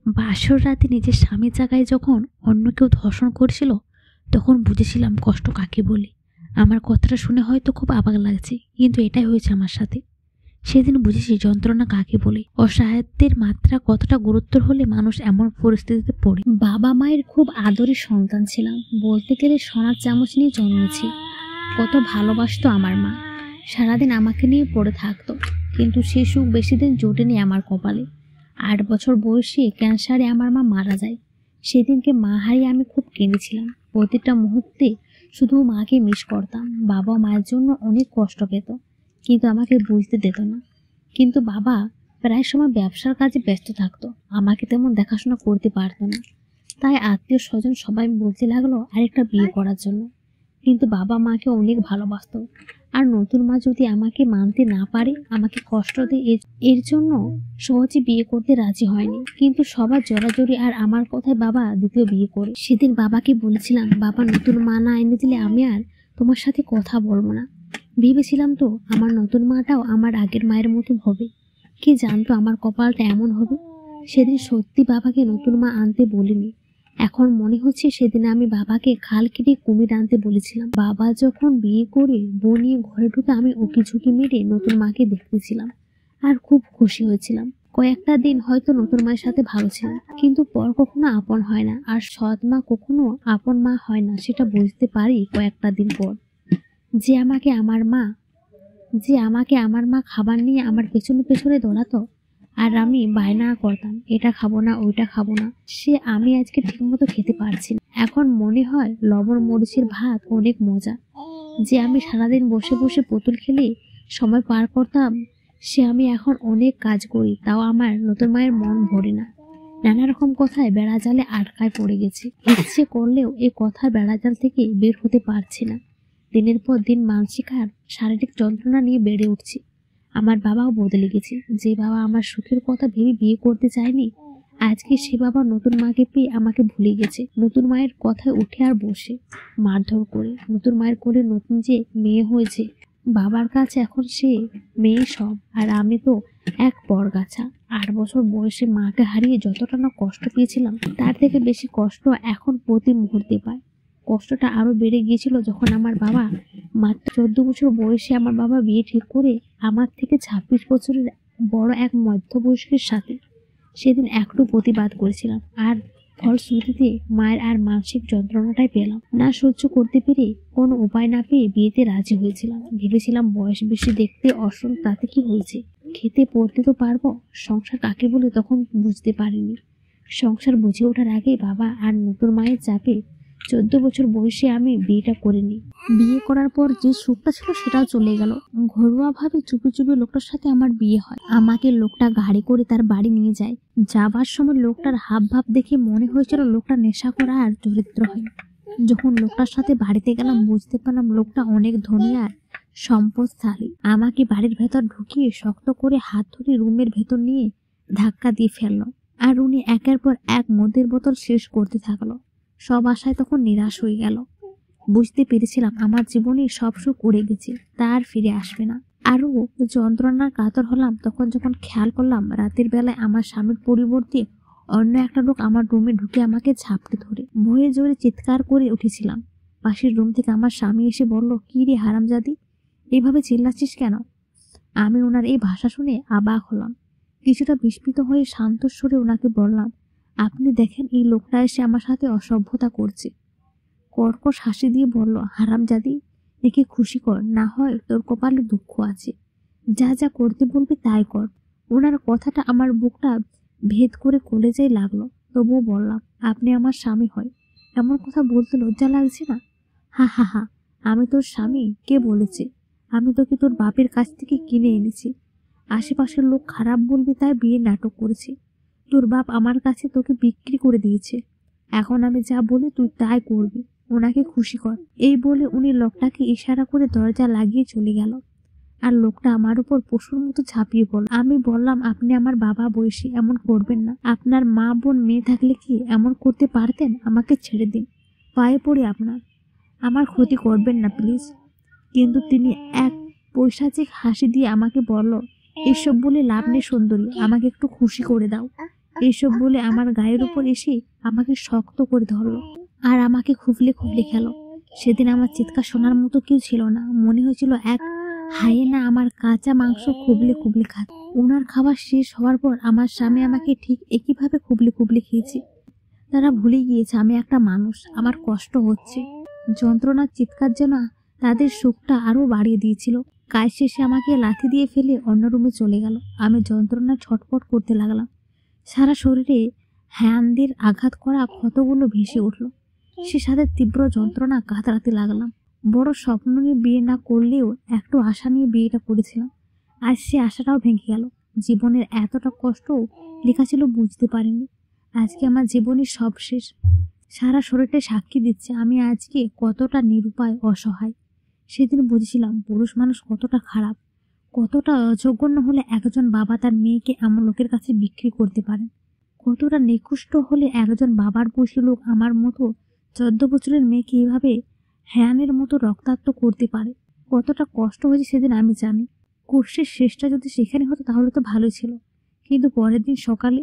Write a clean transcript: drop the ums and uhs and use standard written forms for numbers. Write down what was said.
বাসর রাতে নিজের স্বামীর জায়গায় যখন অন্য কেউ ধর্ষণ করছিল তখন বুঝেছিলাম কষ্ট কাকে বলে। আমার কথাটা শুনে হয়তো খুব অবাক লাগছে, কিন্তু এটাই হয়েছে আমার সাথে। সেদিন বুঝেছি যন্ত্রণা কাকে বলে, অসহায়ত্বের মাত্রা কতটা গুরুত্বর হলে মানুষ এমন পরিস্থিতিতে পড়ে। বাবা মায়ের খুব আদরের সন্তান ছিলাম, বলতে গেলে সোনার চামচ নিয়ে জন্মেছি। কত ভালোবাসতো আমার মা, সারাদিন আমাকে নিয়ে পড়ে থাকতো। কিন্তু সে সুখ বেশি দিন জোটেনি আমার কপালে। 8 বছর বয়সে ক্যান্সারে আমার মা মারা যায়। সেদিনকে মা হারিয়ে আমি খুব কেঁদেছিলাম। প্রতিটা মুহূর্তে শুধু মাকে মিস করতাম। বাবা মায়ের জন্য অনেক কষ্ট পেত, কিন্তু আমাকে বুঝতে দিত না। কিন্তু বাবা প্রায় সময় ব্যবসার কাজে ব্যস্ত থাকতো, আমাকে তেমন দেখাশোনা করতে পারতো না। তাই আত্মীয় স্বজন সবাই বলতে লাগলো আরেকটা বিয়ে করার জন্য। কিন্তু বাবা মাকে অনেক ভালোবাসতো, আর নতুন মা যদি আমাকে মানতে না পারে, আমাকে কষ্ট দেয়, এর জন্য সহজে বিয়ে করতে রাজি হয়নি। কিন্তু সবার জোরাজোরি আর আমার কথায় বাবা দ্বিতীয় বিয়ে করে। সেদিন বাবাকে বলেছিলাম, বাবা নতুন মা না এনে দিলে আমি আর তোমার সাথে কথা বলবো না। ভেবেছিলাম তো আমার নতুন মাটাও আমার আগের মায়ের মতো হবে। কে জানতো আমার কপালটা এমন হবে। সেদিন সত্যি বাবাকে নতুন মা আনতে বলিনি। এখন মনে হচ্ছে সেদিন আমি বাবাকে খাল কেটে কুমির আনতে বলেছিলাম। বাবা যখন বিয়ে করে বউ নিয়ে ঘরে ঢুকে আমি উকি ঝুঁকি মেরে নতুন মাকে দেখতেছিলাম আর খুব খুশি হয়েছিলাম। কয়েকটা দিন হয়তো নতুন মায়ের সাথে ভালো ছিলাম, কিন্তু পর কখনো আপন হয় না, আর সৎ মা কখনো আপন মা হয় না, সেটা বুঝতে পারি কয়েকটা দিন পর। যে আমাকে আমার মা খাবার নিয়ে আমার পেছনে পেছনে দৌড়াতো, আর আমি বায়না করতাম এটা খাবো না ওইটা খাবো না, সে আমি আজকে ঠিকমতো খেতে পারছি না। এখন মনে হয় লবণ মরিচের ভাত অনেক মজা। যে আমি সারাদিন বসে বসে পুতুল খেলে সময় পার করতাম, সে আমি এখন অনেক কাজ করি, তাও আমার নতুন মায়ের মন ভরে না। নানা রকম কথায় বেড়াজালে আটকায় পড়ে গেছি। ইচ্ছে করলেও এই কথার বেড়াজাল থেকে বের হতে পারছি না। দিনের পর দিন মানসিক আর শারীরিক যন্ত্রণা নিয়ে বেড়ে উঠছি। আমার বাবাও বদলে গেছে। যে বাবা আমার সুখের কথা ভেবে বিয়ে করতে চায়নি, আজকে সে বাবা নতুন মাকে পেয়ে আমাকে ভুলে গেছে। নতুন মায়ের কথায় উঠে আর বসে মারধর করে। নতুন মায়ের কোলে নতুন যে মেয়ে হয়েছে, বাবার কাছে এখন সে মেয়ে সব, আর আমি তো এক পরগাছা। 8 বছর বয়সে মাকে হারিয়ে যতটা না কষ্ট পেয়েছিলাম, তার থেকে বেশি কষ্ট এখন প্রতি মুহূর্তে পাই। কষ্টটা আরো বেড়ে গিয়েছিল যখন আমার বাবা মাত্র 14 বছর বয়সে আমার বাবা বিয়ে ঠিক করে আমার থেকে 26 বছরের বড় এক মধ্যবয়স্কের সাথে। সেদিন একটু প্রতিবাদ করেছিলাম, আর ফলশ্রুতিতে মায়ের আর মানসিক যন্ত্রণাটাই পেলাম না। সহ্য করতে পেরে কোনো উপায় না পেয়ে বিয়েতে রাজি হয়েছিলাম। ভেবেছিলাম বয়স বেশি দেখতে অসল, তাতে কি হয়েছে, খেতে পড়তে তো পারবো। সংসার কাকে বলে তখন বুঝতে পারিনি। সংসার বুঝে ওঠার আগে বাবা আর নতুন মায়ের চাপে 14 বছর বয়সে আমি বিয়েটা করিনি। বিয়ে করার পর যে সুখটা ছিল সেটাও চলে গেল। ঘরোয়া ভাবে চুপি চুপি লোকটার সাথে আমার বিয়ে হয়। আমাকে লোকটা গাড়ি করে তার বাড়ি নিয়ে যায়। যাবার সময় লোকটার হাব ভাব দেখে মনে হয়েছিল লোকটা নেশা করা আর চরিত্রহীন। যখন লোকটার সাথে বাড়িতে গেলাম বুঝতে পারলাম লোকটা অনেক ধনী আর সম্পদশালী। আমাকে বাড়ির ভেতর ঢুকিয়ে শক্ত করে হাত ধরে রুমের ভেতর নিয়ে ধাক্কা দিয়ে ফেললো, আর উনি একের পর এক মদের বোতল শেষ করতে থাকলো। সব আশায় তখন নিরাশ হয়ে গেল। বুঝতে পেরেছিলাম আমার জীবনে সব সুখ উড়ে গেছে, তার ফিরে আসবে না। আরো যন্ত্রণার কাতর হলাম তখন যখন খেয়াল করলাম রাতের বেলায় আমার স্বামীর পরিবর্তে অন্য একটা লোক আমার রুমে ঢুকে আমাকে ঝাপটে ধরে। ভয়ে জোরে চিৎকার করে উঠেছিলাম। পাশের রুম থেকে আমার স্বামী এসে বলল, কি রে হারামজাদি, এইভাবে চিল্লাচ্ছিস কেন? আমি ওনার এই ভাষা শুনে অবাক হলাম। কিছুটা বিস্মিত হয়ে শান্ত স্বরে ওনাকে বললাম, আপনি দেখেন এই লোকটা এসে আমার সাথে অসভ্যতা করছে। কর্কশ হাসি দিয়ে বলল, হারামজাদি, একে খুশি কর, না হয় তোর কপালে দুঃখ আছে। যা যা করতে বলবি তাই কর। ওনার কথাটা আমার বুকটা ভেদ করে কলেজায় লাগলো। তবুও বললাম, আপনি আমার স্বামী হয়, এমন কথা বলতে লজ্জা লাগছে না? হা হা হা, আমি তোর স্বামী? কে বলেছে? আমি তোকে তোর বাপের কাছ থেকে কিনে এনেছি। আশেপাশের লোক খারাপ বলবে তাই বিয়ে নাটক করেছি। তোর বাপ আমার কাছে তোকে বিক্রি করে দিয়েছে। এখন আমি যা বলি তুই তাই করবি, ওনাকে খুশি কর। এই বলে উনি লোকটাকে ইশারা করে দরজা লাগিয়ে চলে গেল। আর লোকটা আমার উপর পশুর মতো ঝাঁপিয়ে পড়ল। আমি বললাম, আপনি আমার বাবা বয়সী, এমন করবেন না। আপনার মা বোন মেয়ে থাকলে কি এমন করতে পারতেন? আমাকে ছেড়ে দিন, পায়ে পড়ি আপনার, আমার ক্ষতি করবেন না প্লিজ। কিন্তু তিনি এক পৈশাচিক হাসি দিয়ে আমাকে বলল, এসব বলে লাভ নেই সুন্দরী, আমাকে একটু খুশি করে দাও। এইসব বলে আমার গায়ের উপর এসে আমাকে শক্ত করে ধরলো আর আমাকে খুবলে খুবলে খেলো। সেদিন আমার চিৎকার শোনার মতো কেউ ছিল না। মনে হয়েছিল এক হায়েনা আমার কাঁচা মাংস খুবলে খুবলে খাচ্ছে। ওনার খাবার শেষ হওয়ার পর আমার স্বামী আমাকে ঠিক একইভাবে খুবলে খুবলে খেয়েছে। তারা ভুলে গিয়েছে আমি একটা মানুষ, আমার কষ্ট হচ্ছে। যন্ত্রণার চিৎকার যেন তাদের সুখটা আরো বাড়িয়ে দিয়েছিল। কাজ শেষে আমাকে লাথি দিয়ে ফেলে অন্য রুমে চলে গেল। আমি যন্ত্রণায় ছটফট করতে লাগলাম। সারা শরীরে হ্যান্ডের আঘাত করা ক্ষতগুলো ভেসে উঠল। সে সাথে তীব্র যন্ত্রণা কাতরাতে লাগলাম। বড় স্বপ্ন নিয়ে বিয়ে না করলেও একটু আশা নিয়ে বিয়েটা করেছিলাম। আজ সে আশাটাও ভেঙে গেল। জীবনের এতটা কষ্ট লেখা ছিল বুঝতে পারিনি। আজকে আমার জীবনের সব শেষ। সারা শরীরটা সাক্ষী দিচ্ছে আমি আজকে কতটা নিরুপায়, অসহায়। সেদিন বুঝেছিলাম পুরুষ মানুষ কতটা খারাপ, কতটা অযোগ্য হলে একজন বাবা তার মেয়েকে এমন লোকের কাছে বিক্রি করতে পারেন, কতটা নিকৃষ্ট হলে একজন বাবার বয়সী লোক আমার মতো 14 বছরের মেয়েকে এভাবে হ্যানের মতো রক্তাক্ত করতে পারে। কতটা কষ্ট হয়েছে সেদিন আমি জানি। কোর্সের শেষটা যদি সেখানে হতো তাহলে তো ভালো ছিল, কিন্তু পরের দিন সকালে